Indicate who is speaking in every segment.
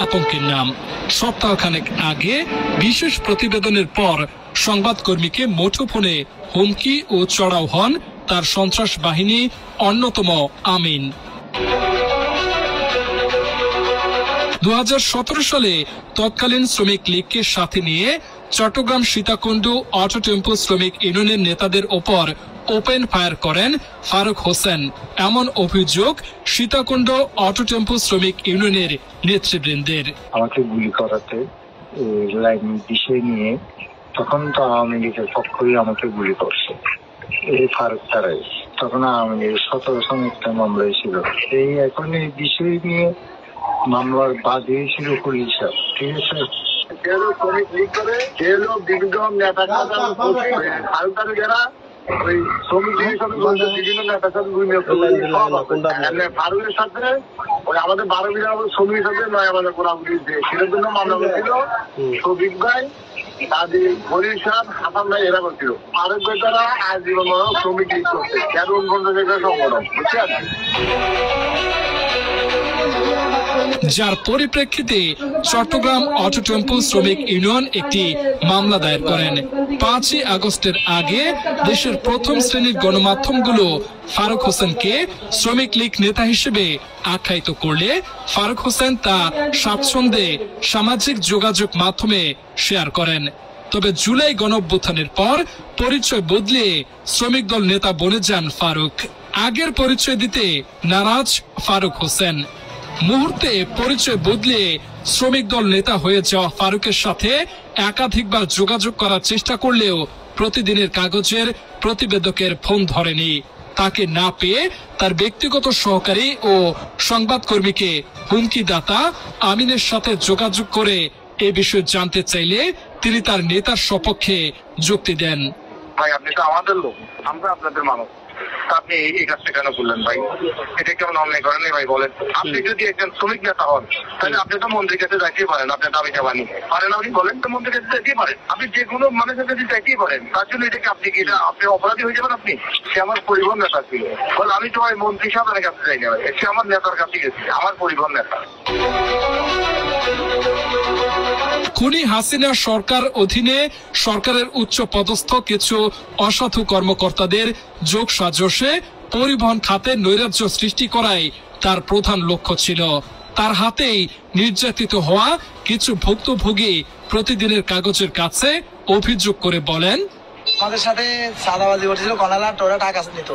Speaker 1: আতঙ্কের নাম। সপ্তাহখানেক আগে বিশেষ প্রতিবেদনের পর সংবাদকর্মীকে মুঠোফোনে হুমকি ও চড়াও হন তার সন্ত্রাস বাহিনী অন্যতম আমিন। 2017 সালে তৎকালীন শ্রমিক লীগকে সাথে নিয়ে চট্টগ্রাম সীতাকুণ্ড অটো টেম্পো শ্রমিক ইউনিয়নের নেতাদের ওপর ওপেন ফায়ার করেন ফারুক হোসেন। এমন অভিযোগ সীতাকুণ্ড অটো টেম্পো শ্রমিক ইউনিয়নের নেতৃবৃন্দের।
Speaker 2: আমাকে গুলি করাতে বিষয় নিয়ে তখন তো আওয়ামী লীগের পক্ষই আমাকে গুলি করছে এই ফারুক তারাই। তখন আওয়ামী লীগের 17 সনের মামলা ছিল। এই এখন এই বিষয় নিয়ে মামলার বাদী ছিল পুলিশ। ঠিক আছে, শ্রমিক লীগ করে যে লোক বিভিন্ন নেতা যারা ওই শ্রমিক বিভিন্ন নেতা ফারুকের সাথে ওই আমাদের 12 বিঘা শ্রমিকের সাথে নয় আমাদের কোরআন সেটার জন্য মামলা করেছিল। শফিক ভাই, তাদের হরির সাহ, হাসান ভাই এরা করছিল। ফারুক ভাই তারা আজীবন শ্রমিক লীগ করছে সংগঠন, বুঝছেন?
Speaker 1: যার পরিপ্রেক্ষিতে চট্টগ্রাম অটো টেম্পো শ্রমিক ইউনিয়ন একটি মামলা দায়ের করেন। 5ই আগস্টের আগে দেশের প্রথম শ্রেণীর গণমাধ্যমগুলো ফারুক হোসেনকে শ্রমিক লীগ নেতা হিসেবে আখ্যায়িত করলে ফারুক হোসেন তা স্বাচ্ছন্দ্যে সামাজিক যোগাযোগ মাধ্যমে শেয়ার করেন। তবে জুলাই গণঅভ্যুত্থানের পর পরিচয় বদলে শ্রমিক দল নেতা বনে যান ফারুক। আগের পরিচয় দিতে নারাজ ফারুক হোসেন। মুহূর্তে পরিচয় বদলে শ্রমিক দল নেতা হয়ে যাওয়া ফারুকের সাথে একাধিকবার যোগাযোগ করার চেষ্টা করলেও প্রতিদিনের কাগজের প্রতিবেদকের ফোন ধরেনি। তাকে না পেয়ে তার ব্যক্তিগত সহকারী ও সংবাদকর্মীকে হুমকিদাতা আমিনের সাথে যোগাযোগ করে এ বিষয়ে জানতে চাইলে তিনি তার নেতার সপক্ষে যুক্তি দেন।
Speaker 2: ভাই, আপনি তো আমাদের লোক, আমরা আপনাদের মানুষ, আপনি এই কাজটা কেন করলেন ভাই? এটা কেমন অন্যায় করেন ভাই বলেন? আপনি যদি একজন শ্রমিক নেতা হন তাহলে আপনি তো মন্ত্রীর কাছে যাইতেই পারেন, আপনার দাবি চাওয়া নিয়ে পারেন। আপনি বলেন তো মন্ত্রীর কাছে যাইতেই পারেন, আপনি যে কোনো মানুষের কাছে যাইতেই পারেন। তার জন্য এটাকে আপনি কি আপনি অপরাধী হয়ে যাবেন? আপনি সে আমার পরিবহন নেতা ছিল, বলে আমি তো ভাই মন্ত্রী সাহেবের কাছে যাই না, সে আমার নেতার কাছে গেছে, আমার পরিবহন নেতা।
Speaker 1: খুনি হাসিনা সরকার অধীনে সরকারের উচ্চ পদস্থ কিছু অসাধু কর্মকর্তাদের যোগ সাজসে পরিবহন খাতে নৈরাজ্য সৃষ্টি করাই তার প্রধান লক্ষ্য ছিল। তার হাতেই নির্যাতিত হওয়া কিছু ভুক্তভোগী প্রতিদিনের কাগজের কাছে অভিযোগ করে বলেন,
Speaker 3: আমাদের সাথে চাঁদাবাজি করছিল, কনালা টোরা টাকা নিত,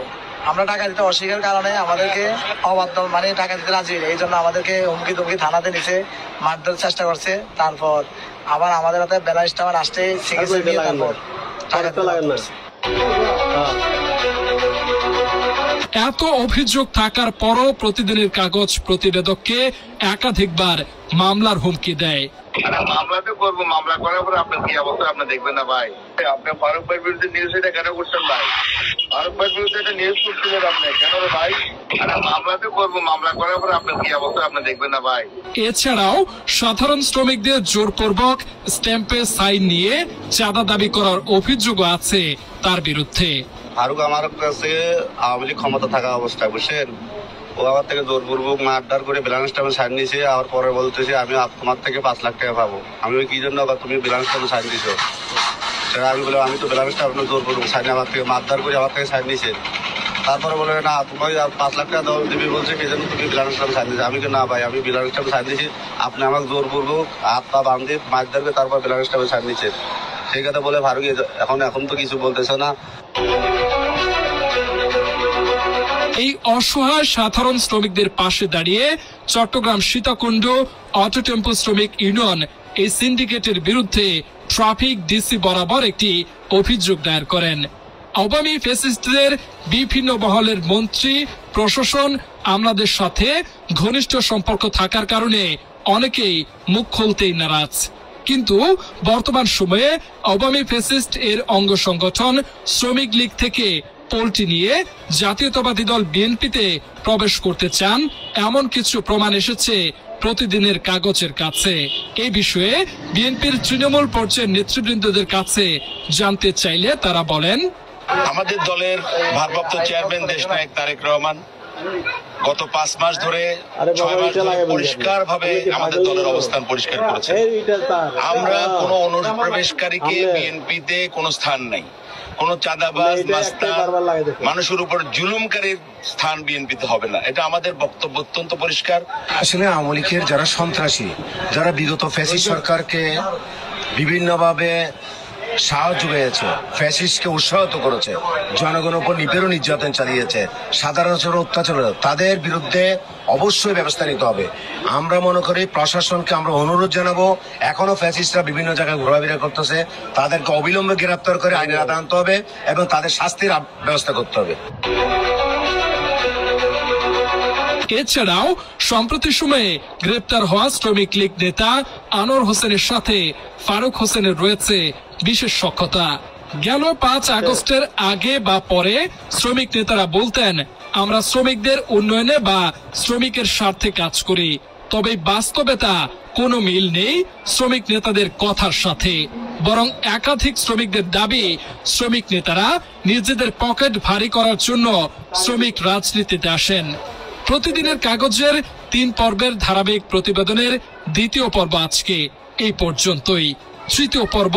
Speaker 3: আমরা টাকা দিতে অস্বীকার কারণে আমাদেরকে অবাধ্য মানে টাকা দিতে রাজি, এই জন্য আমাদেরকে হুমকি তুমকি থানাতে নিচে মারধর চেষ্টা করছে। তারপর আবার আমাদের হাতে বেলা ইস্টামার আসতে চিকিৎসা দিয়ে তারপর
Speaker 1: এত অভিযোগ থাকার পরও প্রতিদিনের কাগজ প্রতিবেদককে একাধিকবার মামলার হুমকি দেয়।
Speaker 2: মামলাতে করবো, মামলা করার পরে আপনার কি অবস্থা আপনি দেখবেন না ভাই? আপনি ফারুক ভাইয়ের বিরুদ্ধে নিউজ এটা কেন করছেন ভাই? ফারুক ভাইয়ের বিরুদ্ধে এটা নিউজ করছিলেন আপনি কেন ভাই? মামলাতে করবো, মামলা করার পরে আপনার কি অবস্থা আপনি দেখবেন না ভাই?
Speaker 1: এছাড়াও সাধারণ শ্রমিকদের জোরপূর্বক স্ট্যাম্পে সাইন নিয়ে চাঁদা দাবি করার অভিযোগও আছে তার বিরুদ্ধে।
Speaker 4: ফারুক আমার কাছে আওয়ামী লীগ ক্ষমতা থাকা অবস্থায় বুঝছেন, ও আমার থেকে জোরপূর্বক মারধর করে ব্যালেন্স টাইমে সাইন নিয়েছে। আর পরে বলতেছে আমি তোমার থেকে 5 লাখ টাকা পাবো। আমি কি জন্য তুমি ব্যালেন্স টাইমে সাইন দিছো? সেটা আমি বললাম আমি তো ব্যালেন্স টাইমে জোরপূর্বক সাইন আমার থেকে মারধর করে আমার থেকে সাইন নিয়েছে। তারপরে বলে না তোমাকে 5 লাখ টাকা দিবি বলছে, সেই জন্য তুমি ব্যালেন্স টাইমে সাইন দিয়েছো। আমি না ভাই, আমি ব্যালেন্স টাইমে সাইন দিয়েছি, আপনি আমাকে জোরপূর্বক হাত পা বাঁধে মারধর করে তারপর ব্যালেন্স টাইমে সাইন দিয়েছে। সেই কথা বলে ফারুক এখন তো কিছু বলতেছে না।
Speaker 1: এই অসহায় সাধারণ শ্রমিকদের পাশে দাঁড়িয়ে চট্টগ্রাম সীতাকুণ্ড অটো টেম্পো শ্রমিক ইউনিয়ন এই সিন্ডিকেটের বিরুদ্ধে ট্রাফিক ডিসি বরাবর একটি অভিযোগ দায়ের করেন। আওয়ামী ফ্যাসিস্টদের বিভিন্ন মহলের মন্ত্রী প্রশাসন আমাদের সাথে ঘনিষ্ঠ সম্পর্ক থাকার কারণে অনেকেই মুখ খুলতেই নারাজ। কিন্তু বর্তমান সময়ে আওয়ামী ফ্যাসিস্ট এর অঙ্গ সংগঠন শ্রমিক লীগ থেকে পল্টি নিয়ে জাতীয়তাবাদী দল বিএনপিতে প্রবেশ করতে চান এমন কিছু প্রমাণ এসেছে প্রতিদিনের কাগজের কাছে। এই বিষয়ে বিএনপির তৃণমূল পর্যায়ের নেতৃবৃন্দদের কাছে জানতে চাইলে তারা বলেন,
Speaker 5: আমাদের দলের ভারপ্রাপ্ত চেয়ারম্যান দেশনায়ক তারেক রহমান গত 5 মাস ধরে 6 মাস ধরে পরিষ্কার ভাবে আমাদের দলের অবস্থান পরিষ্কার করেছে। আমরা কোনো অনুপ্রবেশকারীকে বিএনপিতে কোনো স্থান নাই, কোনো চাঁদাবাজ মাস্তান মানুষের উপর জুলুমকারীর স্থান বিএনপিতে হবে না, এটা আমাদের বক্তব্য অত্যন্ত পরিষ্কার।
Speaker 6: আসলে আওয়ামী লীগের যারা সন্ত্রাসী, যারা বিগত ফ্যাসিস্ট সরকারকে বিভিন্নভাবে সাহায্য পেয়েছে, ফ্যাসিস্টকে উৎসাহিত করেছে, জনগণের উপর নিপীড়ন নির্যাতন চালিয়েছে, সাধারণ অত্যাচার, তাদের বিরুদ্ধে অবশ্যই ব্যবস্থা নিতে হবে। আমরা মনে করি প্রশাসনকে আমরা অনুরোধ জানাবো, এখনো ফ্যাসিস্টরা বিভিন্ন জায়গায় ঘোরাফেরা করতেছে, তাদেরকে অবিলম্বে গ্রেপ্তার করে আইনের আওতায় আনতে হবে এবং তাদের শাস্তির ব্যবস্থা করতে হবে।
Speaker 1: এছাড়াও সম্প্রতি সময়ে গ্রেপ্তার হওয়া শ্রমিক লীগ নেতা আনোয়ার হোসেনের সাথে ফারুক হোসেনের রয়েছে বিশেষ সখ্যতা। গেল 5 আগস্টের আগে বা পরে শ্রমিক নেতারা বলতেন, আমরা শ্রমিকদের উন্নয়নে বা শ্রমিকের স্বার্থে কাজ করি, তবে বাস্তবতা কোনো মিল নেই শ্রমিক নেতাদের কথার সাথে। বরং একাধিক শ্রমিকদের দাবি, শ্রমিক নেতারা নিজেদের পকেট ভারী করার জন্য শ্রমিক রাজনীতিতে আসেন। প্রতিদিনের কাগজের 3 পর্বের ধারাবাহিক প্রতিবেদনের 2য় পর্ব আজকে এই পর্যন্তই। 3য় পর্ব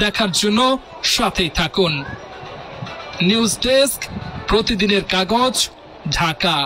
Speaker 1: দেখার জন্য সাথেই থাকুন। নিউজ ডেস্ক, প্রতিদিনের কাগজ, ঢাকা।